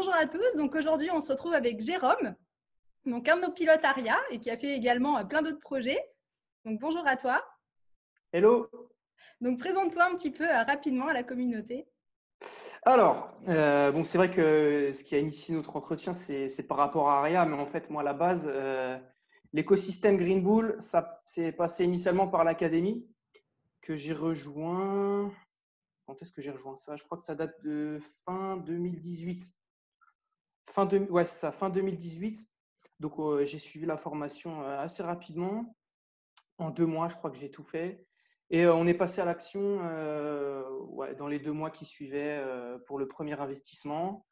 bonjour à tous. Donc aujourd'hui, on se retrouve avec Jérôme, donc un de nos pilotes ARIA et qui a fait également plein d'autres projets. Donc bonjour à toi. Hello. Donc présente-toi un petit peu rapidement à la communauté. Alors, bon, c'est vrai que ce qui a initié notre entretien, c'est par rapport à Aria, mais en fait, moi, à la base, l'écosystème Green Bull, ça s'est passé initialement par l'académie que j'ai rejoint. Quand est-ce que j'ai rejoint ça? Je crois que ça date de fin 2018. Ouais, c'est ça, fin 2018. Donc, j'ai suivi la formation assez rapidement. En 2 mois, je crois que j'ai tout fait. Et on est passé à l'action ouais, dans les 2 mois qui suivaient pour le premier investissement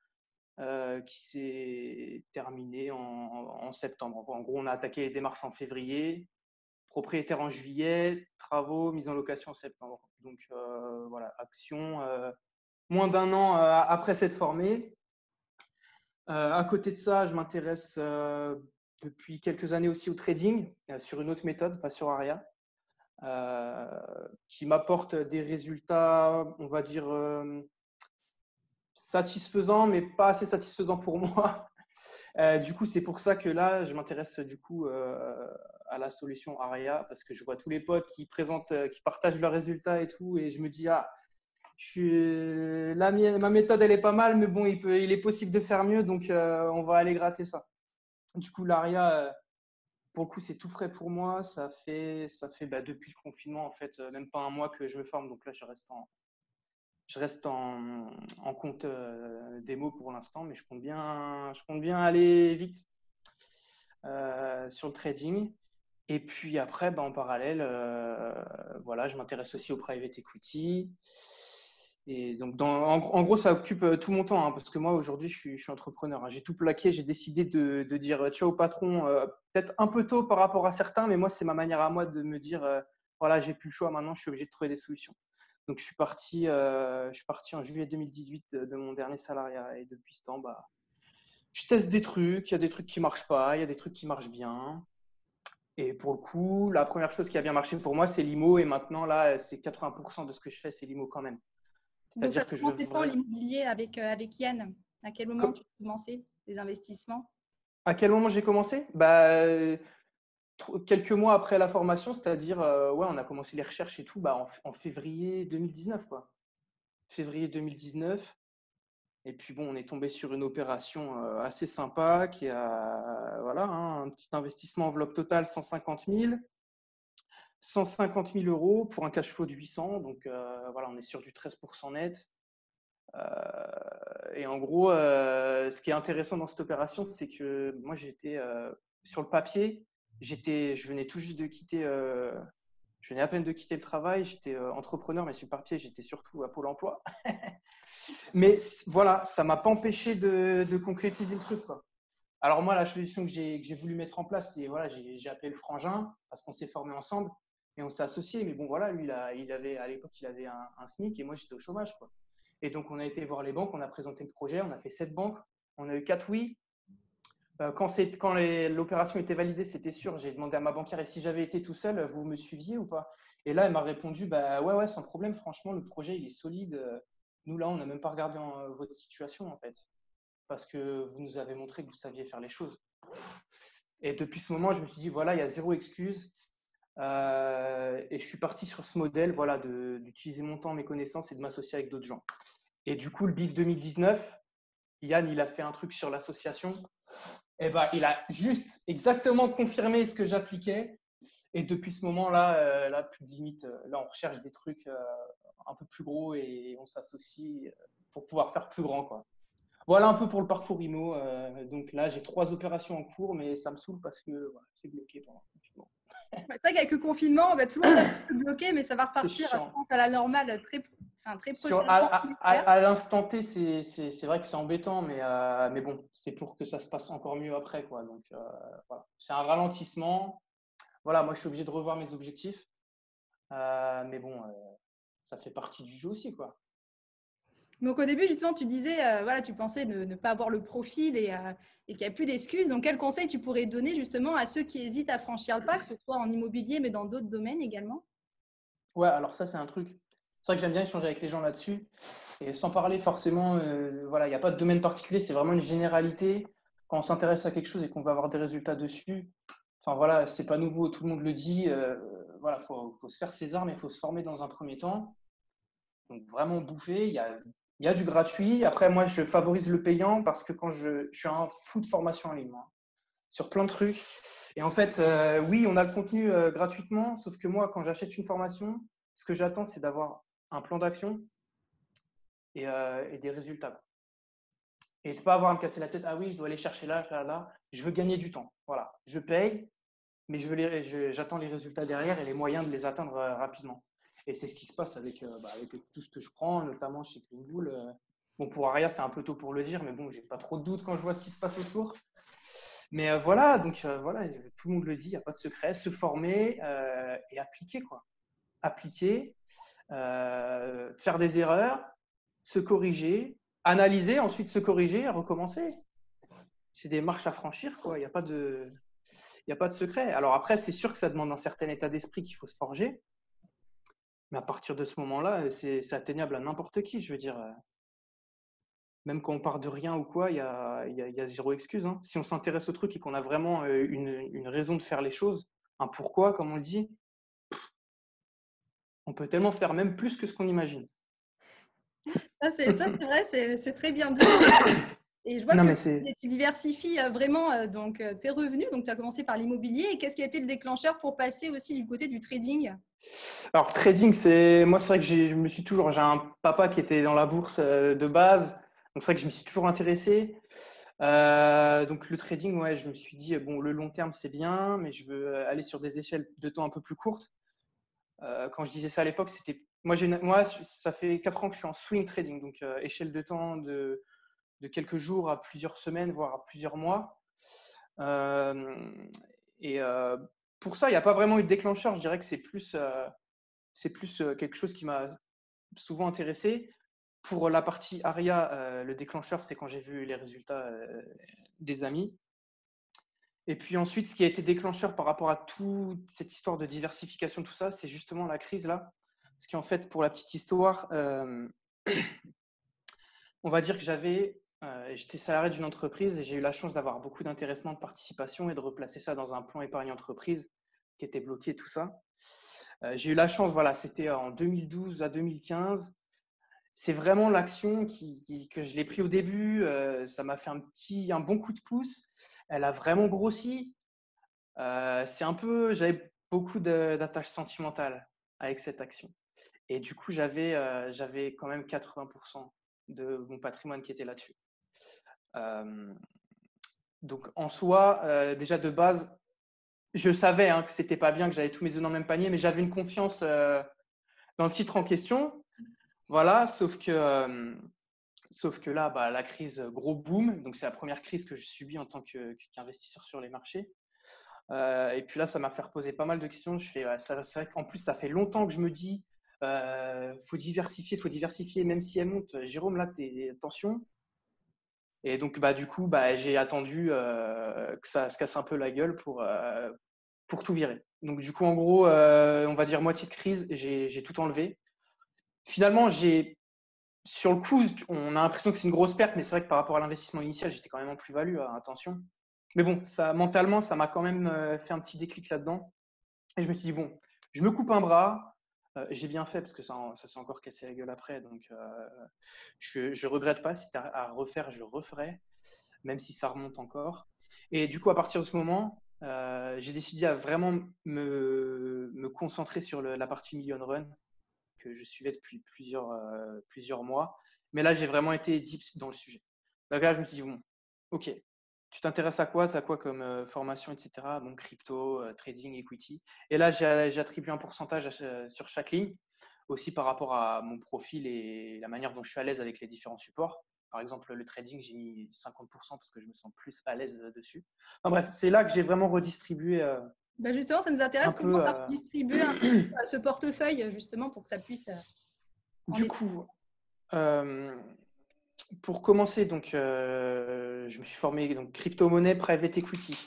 qui s'est terminé en septembre. En gros, on a attaqué les démarches en février, propriétaire en juillet, travaux, mise en location en septembre. Donc voilà, action moins d'un an après s'être formé. À côté de ça, je m'intéresse depuis quelques années aussi au trading sur une autre méthode, pas sur Aria. Qui m'apporte des résultats, on va dire, satisfaisants, mais pas assez satisfaisants pour moi. Du coup, c'est pour ça que là, je m'intéresse du coup à la solution Aria, parce que je vois tous les potes qui présentent, qui partagent leurs résultats et tout, et je me dis, ah, ma méthode, elle est pas mal, mais bon, il est possible de faire mieux, donc on va aller gratter ça. Du coup, l'Aria, pour le coup, c'est tout frais pour moi. Ça fait depuis le confinement, en fait, même pas un mois que je me forme. Donc là, je reste en compte démo pour l'instant, mais je compte bien aller vite sur le trading. Et puis après, en parallèle, voilà, je m'intéresse aussi au private equity. Et donc, en gros, ça occupe tout mon temps, hein, parce que moi, aujourd'hui, je suis entrepreneur, hein. J'ai tout plaqué. J'ai décidé de dire ciao patron, peut-être un peu tôt par rapport à certains, mais moi, c'est ma manière à moi de me dire, voilà, j'ai plus le choix maintenant, je suis obligé de trouver des solutions. Donc, je suis parti en juillet 2018 de mon dernier salariat. Et depuis ce temps, je teste des trucs. Il y a des trucs qui ne marchent pas, il y a des trucs qui marchent bien. Et pour le coup, la première chose qui a bien marché pour moi, c'est l'IMO. Et maintenant, là, c'est 80% de ce que je fais, c'est l'IMO quand même. Donc ça C'est-à-dire que je veux commençait quand vraiment… l'immobilier avec Yann? À quel moment tu as commencé les investissements? À quel moment j'ai commencé? Quelques mois après la formation, c'est-à-dire, ouais, on a commencé les recherches et tout en février 2019, quoi. Février 2019. Et puis bon, on est tombé sur une opération assez sympa qui a, voilà, hein, un petit investissement enveloppe totale 150 000. 150 000 euros pour un cash flow de 800. Donc voilà, on est sur du 13% net. Et en gros, ce qui est intéressant dans cette opération, c'est que moi, j'étais sur le papier, je venais tout juste de quitter, je venais à peine de quitter le travail, j'étais entrepreneur, mais sur le papier, j'étais surtout à Pôle emploi. Mais voilà, ça ne m'a pas empêché de concrétiser le truc, quoi. Alors moi, la solution que j'ai voulu mettre en place, c'est voilà, j'ai appelé le frangin parce qu'on s'est formés ensemble et on s'est associés. Mais bon, voilà, lui, il avait à l'époque, il avait un SMIC et moi, j'étais au chômage, quoi. Et donc, on a été voir les banques, on a présenté le projet, on a fait 7 banques, on a eu 4 oui. Quand l'opération était validée, c'était sûr. J'ai demandé à ma banquière et si j'avais été tout seul, vous me suiviez ou pas? Et là, elle m'a répondu, ouais, sans problème. Franchement, le projet, il est solide. Nous, là, on n'a même pas regardé votre situation, en fait, parce que vous nous avez montré que vous saviez faire les choses. Et depuis ce moment, je me suis dit, voilà, il y a zéro excuse. Et je suis parti sur ce modèle, voilà, d'utiliser mon temps, mes connaissances et de m'associer avec d'autres gens. Et du coup, le BIF 2019, Yann, il a fait un truc sur l'association. Et il a juste exactement confirmé ce que j'appliquais. Et depuis ce moment-là, là, plus de limite. Là, on recherche des trucs un peu plus gros et on s'associe pour pouvoir faire plus grand, quoi. Voilà un peu pour le parcours IMO. Donc là, j'ai 3 opérations en cours, mais ça me saoule parce que voilà, c'est bloqué pendant le confinement. C'est vrai qu'avec le confinement, tout le monde est un peu bloqué, mais ça va C'est repartir, je chiant. pense, à la normale très prochainement. À l'instant T, c'est vrai que c'est embêtant, mais bon, c'est pour que ça se passe encore mieux après, quoi. Donc voilà, c'est un ralentissement. Voilà, moi, je suis obligé de revoir mes objectifs. Mais bon, ça fait partie du jeu aussi, quoi. Donc au début, justement, tu disais, voilà, tu pensais ne pas avoir le profil et qu'il n'y a plus d'excuses. Donc quel conseil tu pourrais donner justement à ceux qui hésitent à franchir le pas, que ce soit en immobilier, mais dans d'autres domaines également? Ouais, alors ça, c'est un truc. c'est vrai que j'aime bien échanger avec les gens là-dessus. Et sans parler forcément, voilà, il n'y a pas de domaine particulier, c'est vraiment une généralité. Quand on s'intéresse à quelque chose et qu'on va avoir des résultats dessus, enfin voilà, c'est pas nouveau, tout le monde le dit. Voilà, faut se faire ses armes et il faut se former dans un premier temps. Donc vraiment bouffer, il y a du gratuit. Après, moi, je favorise le payant parce que quand je suis un fou de formation en ligne, moi, sur plein de trucs. Et en fait, oui, on a le contenu gratuitement, sauf que moi, quand j'achète une formation, ce que j'attends, c'est d'avoir un plan d'action et des résultats. Et de ne pas avoir à me casser la tête, ah oui, je dois aller chercher là, là, là. Je veux gagner du temps. Voilà, je paye, mais j'attends les résultats derrière et les moyens de les atteindre rapidement. Et c'est ce qui se passe avec tout ce que je prends, notamment chez Greenbull. Bon, pour Aria, c'est un peu tôt pour le dire, mais bon, j'ai pas trop de doutes quand je vois ce qui se passe autour. Mais voilà, donc voilà, tout le monde le dit, il n'y a pas de secret. Se former et appliquer, quoi. Appliquer, faire des erreurs, se corriger, analyser, ensuite se corriger, recommencer. C'est des marches à franchir, quoi. Il n'y a pas de secret. Alors après, c'est sûr que ça demande un certain état d'esprit qu'il faut se forger. Mais à partir de ce moment-là, c'est atteignable à n'importe qui. Je veux dire, même quand on part de rien ou quoi, il y a zéro excuse. Hein. Si on s'intéresse au truc et qu'on a vraiment une raison de faire les choses, un pourquoi, comme on le dit, on peut tellement faire même plus que ce qu'on imagine. C'est vrai, c'est très bien dit. Et je vois que tu diversifies vraiment donc, tes revenus. Donc, tu as commencé par l'immobilier. Et qu'est-ce qui a été le déclencheur pour passer aussi du côté du trading? Alors, trading, moi, c'est vrai que j'ai un papa qui était dans la bourse de base. Donc, c'est vrai que je me suis toujours intéressé. Donc, le trading, ouais, je me suis dit, bon, le long terme, c'est bien, mais je veux aller sur des échelles de temps un peu plus courtes. Quand je disais ça à l'époque, c'était. Moi, ça fait 4 ans que je suis en swing trading, donc échelle de temps de quelques jours à plusieurs semaines, voire à plusieurs mois. Et pour ça, il n'y a pas vraiment eu de déclencheur. Je dirais que c'est plus quelque chose qui m'a souvent intéressé. Pour la partie Aria, le déclencheur, c'est quand j'ai vu les résultats des amis. Et puis ensuite, ce qui a été déclencheur par rapport à toute cette histoire de diversification, tout ça, c'est justement la crise là. Parce qu'en fait, pour la petite histoire, on va dire que j'étais salarié d'une entreprise et j'ai eu la chance d'avoir beaucoup d'intéressement de participation et de replacer ça dans un plan épargne entreprise qui était bloqué, tout ça. J'ai eu la chance, voilà, c'était en 2012 à 2015. C'est vraiment l'action que je l'ai pris au début. Ça m'a fait un bon coup de pouce. Elle a vraiment grossi. J'avais beaucoup d'attaches sentimentales avec cette action. Et du coup, j'avais quand même 80% de mon patrimoine qui était là-dessus. Donc, en soi, déjà de base, je savais que c'était pas bien, que j'avais tous mes œufs dans le même panier, mais j'avais une confiance dans le titre en question. Voilà, sauf que là, la crise, gros boom. Donc, c'est la première crise que je subis en tant qu'investisseur sur les marchés. Et puis là, ça m'a fait reposer pas mal de questions. C'est vrai qu'en plus, ça fait longtemps que je me dis faut diversifier, même si elle monte. Jérôme, là, attention. Et donc, du coup, j'ai attendu que ça se casse un peu la gueule pour tout virer. Donc, du coup, en gros, on va dire moitié de crise, j'ai tout enlevé. Finalement, sur le coup, on a l'impression que c'est une grosse perte, mais c'est vrai que par rapport à l'investissement initial, j'étais quand même en plus-value, attention. Mais bon, mentalement, ça m'a quand même fait un petit déclic là-dedans. Et je me suis dit, bon, je me coupe un bras. J'ai bien fait parce que ça s'est encore cassé la gueule après. Donc, je ne regrette pas. Si c'était à refaire, je referai, même si ça remonte encore. Et du coup, à partir de ce moment, j'ai décidé à vraiment me concentrer sur la partie Million Run que je suivais depuis plusieurs mois. Mais là, j'ai vraiment été deep dans le sujet. Donc là, je me suis dit, bon, ok, tu t'intéresses à quoi? Tu as quoi comme formation, etc. Donc, crypto, trading, equity. Et là, j'ai attribué un pourcentage sur chaque ligne, aussi par rapport à mon profil et la manière dont je suis à l'aise avec les différents supports. Par exemple, le trading, j'ai mis 50% parce que je me sens plus à l'aise dessus. Enfin, bref, c'est là que j'ai vraiment redistribué. Justement, ça nous intéresse comment tu as distribué ce portefeuille, justement, pour que ça puisse… Du coup, pour commencer, donc, je me suis formé donc crypto-monnaie, private equity.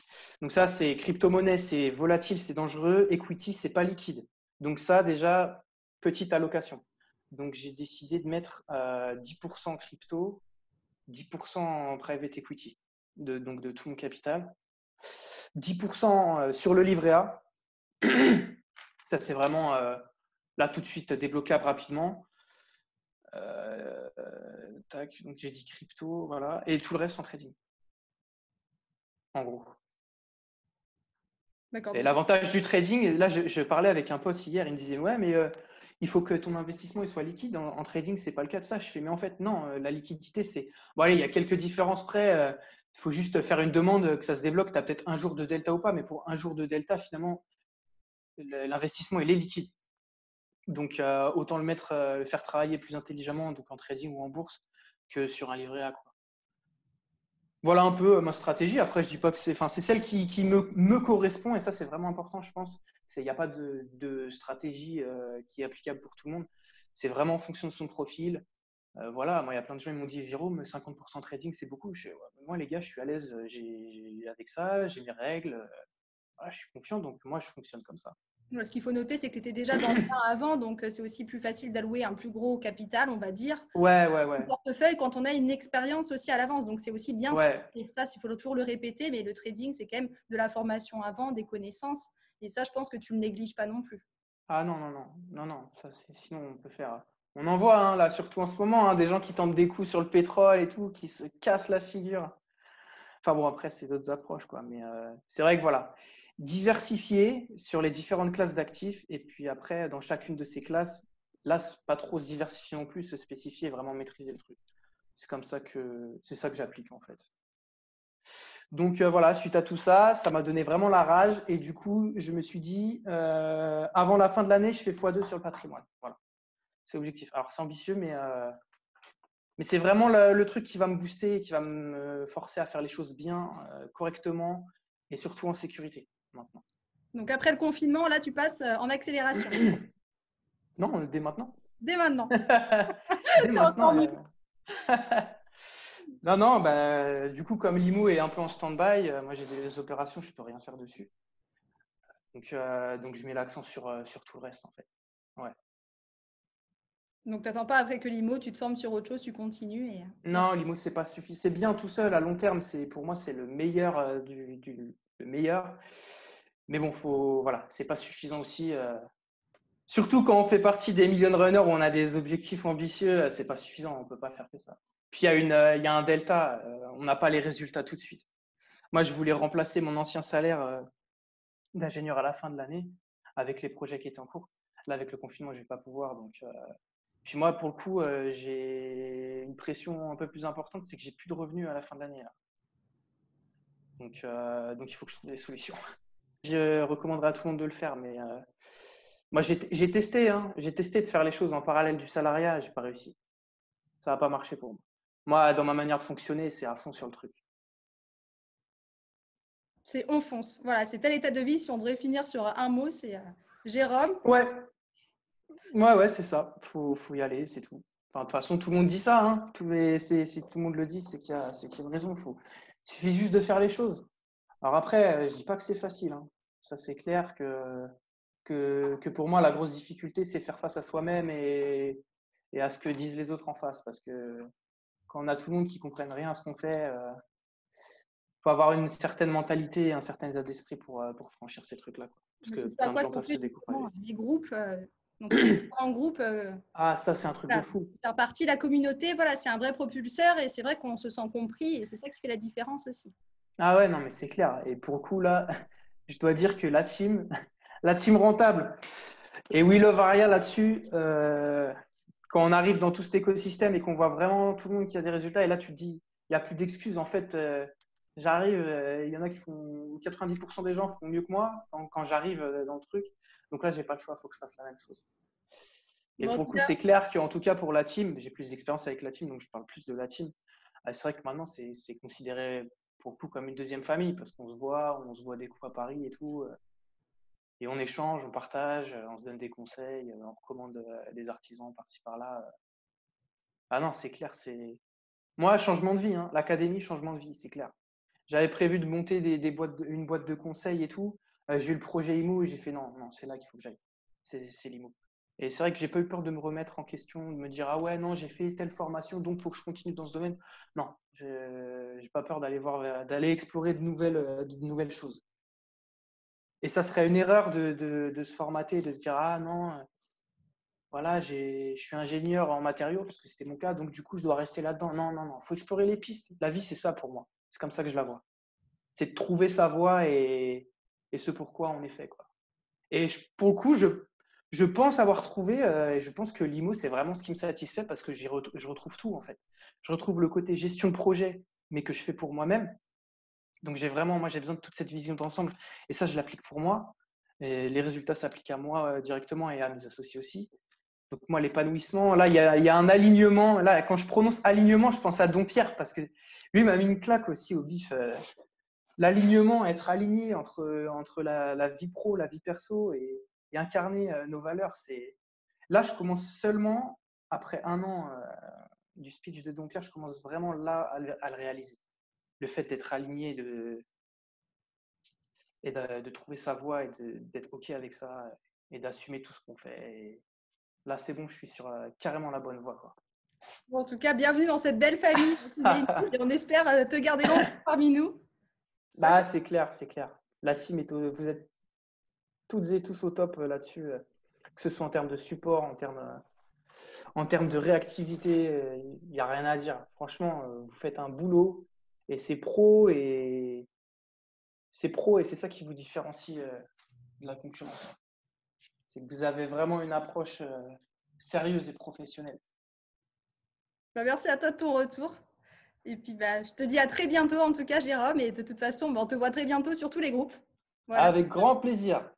Donc ça, c'est crypto-monnaie, c'est volatile, c'est dangereux. Equity, c'est pas liquide. Donc ça, déjà, petite allocation. Donc, j'ai décidé de mettre 10% crypto, 10% en private equity, donc de tout mon capital. 10% sur le livret A. Ça, c'est vraiment là tout de suite débloquable rapidement. Tac, donc j'ai dit crypto, voilà. Et tout le reste en trading. En gros. D'accord. Et l'avantage du trading, là, je parlais avec un pote hier, il me disait ouais, mais il faut que ton investissement il soit liquide. En trading, c'est pas le cas de ça. Je fais mais en fait non, la liquidité c'est bon allez, il y a quelques différences près. Il faut juste faire une demande que ça se débloque. Tu as peut-être un jour de delta ou pas, mais pour un jour de delta, finalement, l'investissement il est liquide. Donc autant le faire travailler plus intelligemment, donc en trading ou en bourse, que sur un livret A, quoi. Voilà un peu ma stratégie. Après, je dis pas que c'est celle qui me correspond et ça, c'est vraiment important, je pense. Il n'y a pas de stratégie qui est applicable pour tout le monde. C'est vraiment en fonction de son profil. Voilà, moi, il y a plein de gens qui m'ont dit Jérôme, 50% trading, c'est beaucoup. Ouais, moi, les gars, je suis à l'aise avec ça, j'ai mes règles. Voilà, je suis confiant, donc moi, je fonctionne comme ça. Ce qu'il faut noter, c'est que tu étais déjà dans le bain avant, donc c'est aussi plus facile d'allouer un plus gros capital, on va dire, Ouais. au portefeuille quand on a une expérience aussi à l'avance. Donc c'est aussi bien. Ouais. Et ça, il faut toujours le répéter, mais le trading, c'est quand même de la formation avant, des connaissances. Et ça, je pense que tu ne le négliges pas non plus. Ah non. Ça, sinon, on peut faire. On en voit, hein, là, surtout en ce moment, hein, des gens qui tentent des coups sur le pétrole et tout, qui se cassent la figure. Enfin bon, après, c'est d'autres approches, quoi. Mais c'est vrai que voilà, diversifier sur les différentes classes d'actifs et puis après, dans chacune de ces classes, là, pas trop se diversifier non plus, se spécifier et vraiment maîtriser le truc. C'est ça que j'applique en fait. Donc voilà, suite à tout ça, ça m'a donné vraiment la rage et du coup, je me suis dit, avant la fin de l'année, je fais x2 sur le patrimoine. Voilà, c'est l'objectif. Alors c'est ambitieux, mais c'est vraiment le truc qui va me booster et qui va me forcer à faire les choses bien, correctement et surtout en sécurité maintenant. Donc après le confinement, là, tu passes en accélération. Non, dès maintenant. Dès maintenant. Dès C'est maintenant. encore mieux. Non, bah, du coup, comme l'IMO est un peu en stand-by, moi j'ai des opérations, je ne peux rien faire dessus. Donc je mets l'accent sur tout le reste en fait. Ouais. Donc, tu n'attends pas après que l'IMO, tu te formes sur autre chose, tu continues. Non, l'IMO, c'est pas suffisant. C'est bien tout seul, à long terme, pour moi, c'est le meilleur le meilleur. Mais bon, voilà, c'est pas suffisant aussi. Surtout quand on fait partie des million runners où on a des objectifs ambitieux, c'est pas suffisant, on peut pas faire que ça. Puis il y a un delta, on n'a pas les résultats tout de suite. Moi, je voulais remplacer mon ancien salaire d'ingénieur à la fin de l'année avec les projets qui étaient en cours. Là, avec le confinement, je vais pas pouvoir. Donc, puis moi, pour le coup, j'ai une pression un peu plus importante, c'est que j'ai plus de revenus à la fin de l'année. Donc, il faut que je trouve des solutions. Je recommanderais à tout le monde de le faire, mais moi, j'ai testé de faire les choses en parallèle du salariat, j'ai pas réussi. Ça n'a pas marché pour moi. Moi, dans ma manière de fonctionner, c'est à fond sur le truc. C'est on fonce. Voilà, c'est tel état de vie. Si on devrait finir sur un mot, c'est Jérôme. Ouais, c'est ça. Faut y aller, c'est tout. Enfin, de toute façon, tout le monde dit ça. Hein. Si tout le monde le dit, c'est qu'il y a une raison. Il suffit juste de faire les choses. Alors après, je dis pas que c'est facile. Hein. Ça, c'est clair que pour moi, la grosse difficulté, c'est faire face à soi-même et à ce que disent les autres en face. Parce que quand on a tout le monde qui ne comprenne rien à ce qu'on fait, faut avoir une certaine mentalité, un certain état d'esprit pour franchir ces trucs-là. Parce que plein de gens peuvent se décourager. Les groupes, donc en groupe. Ah, ça, c'est un truc de fou. Faire partie de la communauté, voilà, c'est un vrai propulseur et c'est vrai qu'on se sent compris et c'est ça qui fait la différence aussi. Ah ouais, non, mais c'est clair. Et pour le coup, là, je dois dire que la team rentable et We Love Aria là-dessus, quand on arrive dans tout cet écosystème et qu'on voit vraiment tout le monde qui a des résultats, et là, tu te dis, il n'y a plus d'excuses. En fait, j'arrive, il y en a qui font 90% des gens font mieux que moi quand j'arrive dans le truc. Donc là, j'ai pas le choix, il faut que je fasse la même chose. Et pour le coup, c'est clair qu'en tout cas pour la team, j'ai plus d'expérience avec la team, donc je parle plus de la team. C'est vrai que maintenant, c'est considéré pour le coup comme une deuxième famille parce qu'on se voit des coups à Paris et tout. Et on échange, on partage, on se donne des conseils, on recommande des artisans par-ci par-là. Ah non, c'est clair, c'est. Moi, changement de vie, hein. L'académie, changement de vie, c'est clair. J'avais prévu de monter une boîte de conseils et tout. J'ai eu le projet IMO et j'ai fait non, c'est là qu'il faut que j'aille. C'est l'IMO. Et c'est vrai que j'ai pas eu peur de me remettre en question, de me dire ah ouais non j'ai fait telle formation donc faut que je continue dans ce domaine. Non, j'ai pas peur d'aller explorer de nouvelles choses. Et ça serait une erreur de se formater, de se dire ah non voilà je suis ingénieur en matériaux parce que c'était mon cas donc du coup je dois rester là-dedans. Non non non, faut explorer les pistes. La vie c'est ça pour moi. C'est comme ça que je la vois. C'est de trouver sa voie et ce pourquoi on est fait quoi. Et pour le coup, je pense avoir trouvé, et je pense que l'IMO, c'est vraiment ce qui me satisfait parce que je retrouve tout en fait. Je retrouve le côté gestion de projet, mais que je fais pour moi-même. Donc moi, j'ai besoin de toute cette vision d'ensemble. Et ça, je l'applique pour moi. Et les résultats s'appliquent à moi directement et à mes associés aussi. Donc moi, l'épanouissement, là, il y a un alignement. Là, quand je prononce alignement, je pense à Dompierre parce que lui m'a mis une claque aussi au bif. L'alignement, être aligné entre la vie pro, la vie perso et incarner nos valeurs, c'est là, je commence seulement, après un an du speech de Dompierre, je commence vraiment là à le réaliser. Le fait d'être aligné et de trouver sa voie et d'être OK avec ça et d'assumer tout ce qu'on fait. Et là, c'est bon, je suis sur carrément la bonne voie, quoi. Bon, en tout cas, bienvenue dans cette belle famille. Et on espère te garder longtemps parmi nous. Bah, c'est clair, c'est clair. La team, vous êtes toutes et tous au top là-dessus, que ce soit en termes de support, en termes de réactivité, il n'y a rien à dire. Franchement, vous faites un boulot et c'est pro et c'est ça qui vous différencie de la concurrence. C'est que vous avez vraiment une approche sérieuse et professionnelle. Bah, merci à toi de ton retour. Et puis, je te dis à très bientôt, en tout cas, Jérôme. Et de toute façon, on te voit très bientôt sur tous les groupes. Voilà. Avec grand plaisir.